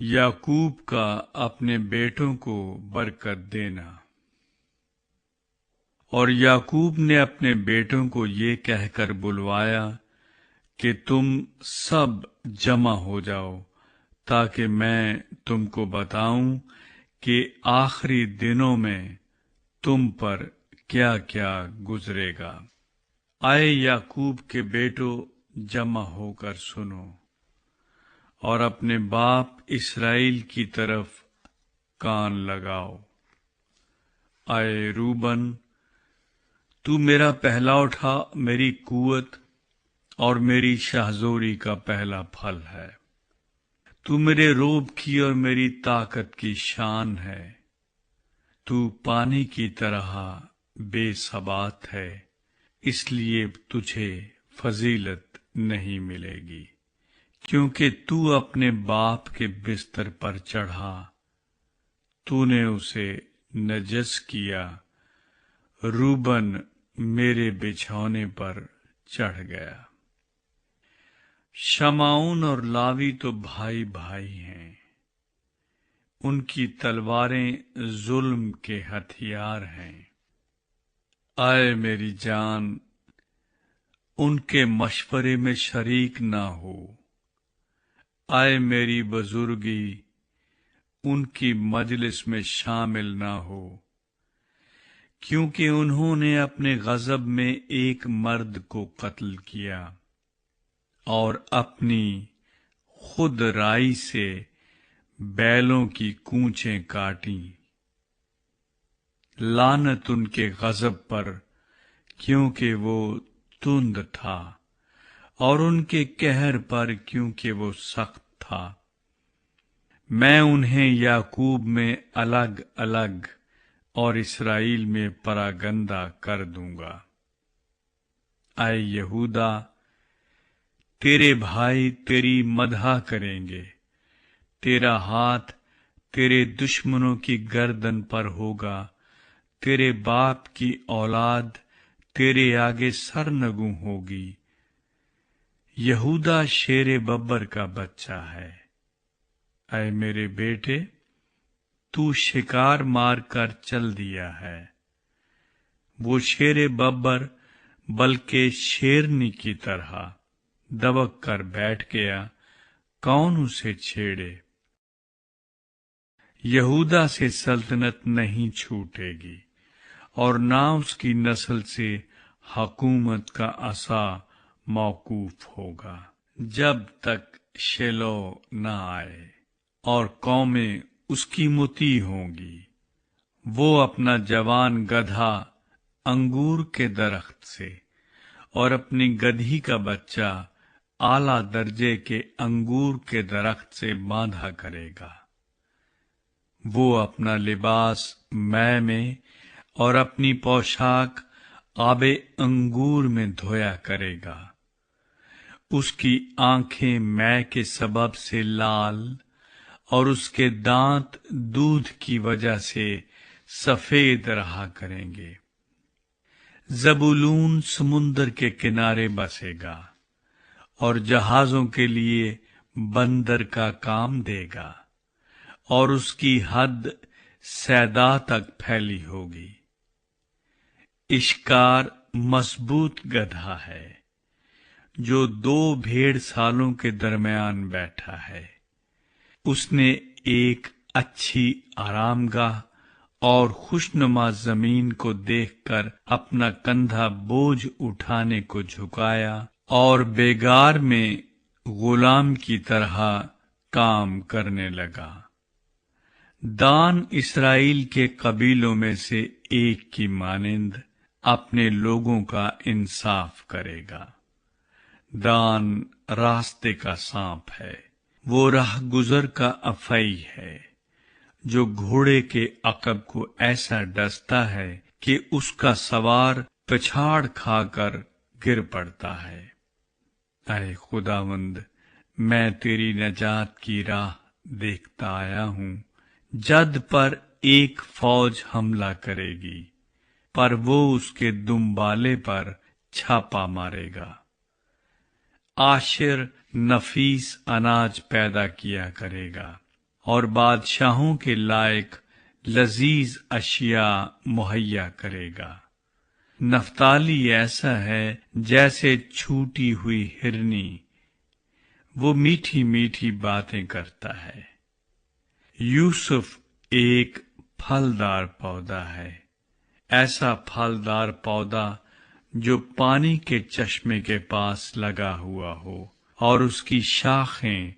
याकूब का अपने बेटों को बरकत देना। और याकूब ने अपने बेटों को ये कहकर बुलवाया कि तुम सब जमा हो जाओ, ताकि मैं तुमको बताऊं कि आखिरी दिनों में तुम पर क्या क्या गुजरेगा। आए याकूब के बेटों, जमा होकर सुनो और अपने बाप इस्राएल की तरफ कान लगाओ। आए रूबन, तू मेरा पहला उठा, मेरी कुवत और मेरी शाहजोरी का पहला फल है। तू मेरे रोब की और मेरी ताकत की शान है। तू पानी की तरह बेसबात है, इसलिए तुझे फजीलत नहीं मिलेगी, क्योंकि तू अपने बाप के बिस्तर पर चढ़ा, तूने उसे नजस किया। रूबन मेरे बिछौने पर चढ़ गया। शमाउन और लावी तो भाई भाई हैं, उनकी तलवारें जुल्म के हथियार हैं। आए मेरी जान, उनके मशवरे में शरीक ना हो। आए मेरी बुजुर्गी, उनकी मजलिस में शामिल ना हो, क्योंकि उन्होंने अपने गजब में एक मर्द को कत्ल किया और अपनी खुद राई से बैलों की कूंचें काटी। लानत उनके गजब पर, क्योंकि वो तुंद था, और उनके कहर पर, क्योंकि वो सख्त था। मैं उन्हें याकूब में अलग अलग और इस्राएल में परागंदा कर दूंगा। आए यहूदा, तेरे भाई तेरी मदहा करेंगे। तेरा हाथ तेरे दुश्मनों की गर्दन पर होगा। तेरे बाप की औलाद तेरे आगे सरनगू होगी। यहूदा शेरे बब्बर का बच्चा है। ऐ मेरे बेटे, तू शिकार मार कर चल दिया है। वो शेरे बब्बर बल्कि शेरनी की तरह दबक कर बैठ गया, कौन उसे छेड़े। यहूदा से सल्तनत नहीं छूटेगी और ना उसकी नस्ल से हकूमत का असा मौकूफ होगा, जब तक शेलो न आए और कौमें उसकी मुती होंगी। वो अपना जवान गधा अंगूर के दरख्त से और अपनी गधी का बच्चा आला दर्जे के अंगूर के दरख्त से बांधा करेगा। वो अपना लिबास मै में और अपनी पोशाक आबे अंगूर में धोया करेगा। उसकी आंखें मै के सबब से लाल और उसके दांत दूध की वजह से सफेद रहा करेंगे। ज़बूलून समुंदर के किनारे बसेगा और जहाजों के लिए बंदर का काम देगा, और उसकी हद सैदा तक फैली होगी। इश्कार मजबूत गधा है, जो 2 भेड़ सालों के दरमियान बैठा है। उसने एक अच्छी आरामगाह और खुशनुमा जमीन को देखकर अपना कंधा बोझ उठाने को झुकाया और बेगार में गुलाम की तरह काम करने लगा। दान इस्राएल के कबीलों में से एक की मानिंद अपने लोगों का इंसाफ करेगा। दान रास्ते का सांप है, वो राह गुजर का अफई है, जो घोड़े के अकब को ऐसा डसता है कि उसका सवार पछाड़ खाकर गिर पड़ता है। ऐ खुदावंद, मैं तेरी नजात की राह देखता आया हूँ। जद पर एक फौज हमला करेगी, पर वो उसके दुम्बाले पर छापा मारेगा। आशिर नफीस अनाज पैदा किया करेगा, اور بادشاہوں کے لائق لذیذ اشیاء مہیا کرے گا۔ نفتالی ایسا ہے جیسے چھوٹی ہوئی ہرنی، وہ میٹھی میٹھی باتیں کرتا ہے۔ یوسف ایک پھلدار پودا ہے، ایسا پھلدار پودا جو پانی کے چشمے کے پاس لگا ہوا ہو اور اس کی شاخیں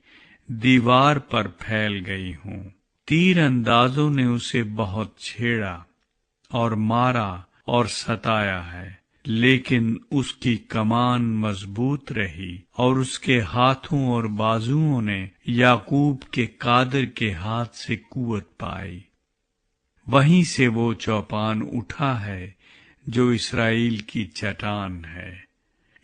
دیوار پر پھیل گئی ہوں۔ تیر اندازوں نے اسے بہت چھیڑا اور مارا اور ستایا ہے، لیکن اس کی کمان مضبوط رہی اور اس کے ہاتھوں اور بازوؤں نے یعقوب کے قادر کے ہاتھ سے قوت پائی۔ وہیں سے وہ چوپان اٹھا ہے جو اسرائیل کی چٹان ہے۔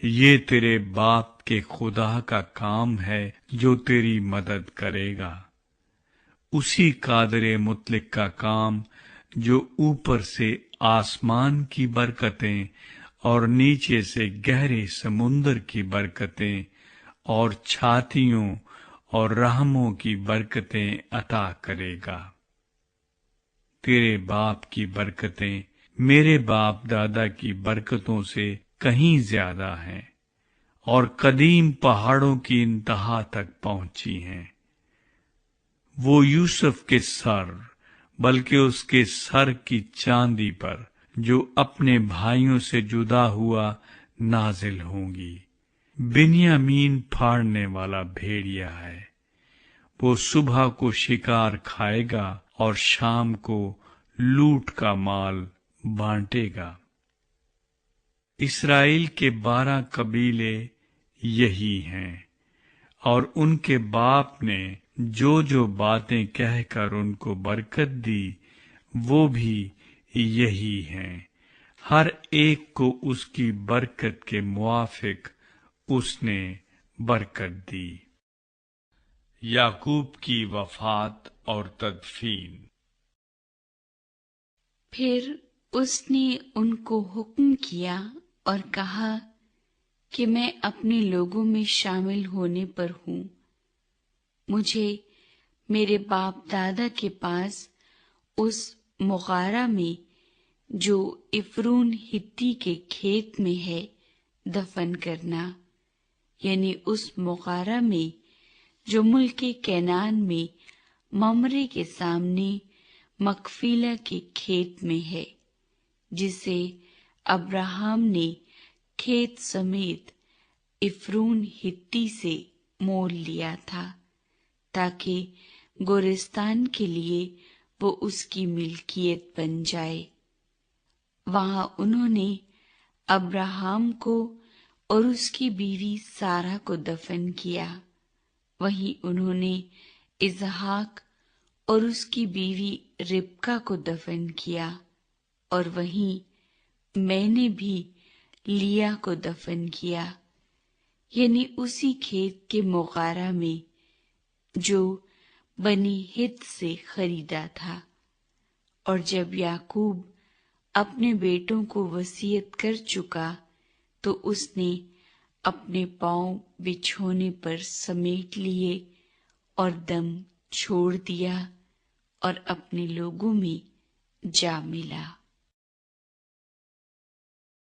یہ تیرے باپ کے خدا کا کام ہے جو تیری مدد کرے گا، اسی قادر مطلق کا کام جو اوپر سے آسمان کی برکتیں اور نیچے سے گہرے سمندر کی برکتیں اور چھاتیوں اور رحموں کی برکتیں عطا کرے گا۔ تیرے باپ کی برکتیں میرے باپ دادا کی برکتوں سے کہیں زیادہ ہیں اور قدیم پہاڑوں کی انتہا تک پہنچی ہیں۔ وہ یوسف کے سر بلکہ اس کے سر کی چاندی پر جو اپنے بھائیوں سے جدا ہوا نازل ہوں گی۔ بنیامین پھاڑنے والا بھیڑیا ہے، وہ صبح کو شکار کھائے گا اور شام کو لوٹ کا مال بانٹے گا۔ اسرائیل کے 12 قبیلے یہی ہیں، اور ان کے باپ نے جو جو باتیں کہہ کر ان کو برکت دی وہ بھی یہی ہیں، ہر ایک کو اس کی برکت کے موافق اس نے برکت دی۔ یعقوب کی وفات اور تدفین۔ پھر اس نے ان کو حکم کیا اور کہا کہ میں اپنے لوگوں میں شامل ہونے پر ہوں۔ مجھے میرے باپ دادا کے پاس اس مغارہ میں جو عفرون ہتی کے کھیت میں ہے دفن کرنا، یعنی اس مغارہ میں جو ملک کنعان میں ممرے کے سامنے مکفیلہ کے کھیت میں ہے، جسے ابراہم نے کھیت سمیت عفرون ہتی سے مول لیا تھا، تاکہ گورستان کے لیے وہ اس کی ملکیت بن جائے۔ وہاں انہوں نے ابراہم کو اور اس کی بیوی سارہ کو دفن کیا، وہیں انہوں نے اسحاق اور اس کی بیوی ربکہ کو دفن کیا، اور وہیں میں نے بھی لیا کو دفن کیا، یعنی اسی کھیت کے مغارہ میں جو بنی ہت سے خریدا تھا۔ اور جب یعقوب اپنے بیٹوں کو وصیت کر چکا تو اس نے اپنے پاؤں بچھونے پر سمیٹ لیے اور دم چھوڑ دیا اور اپنے لوگوں میں جا ملا۔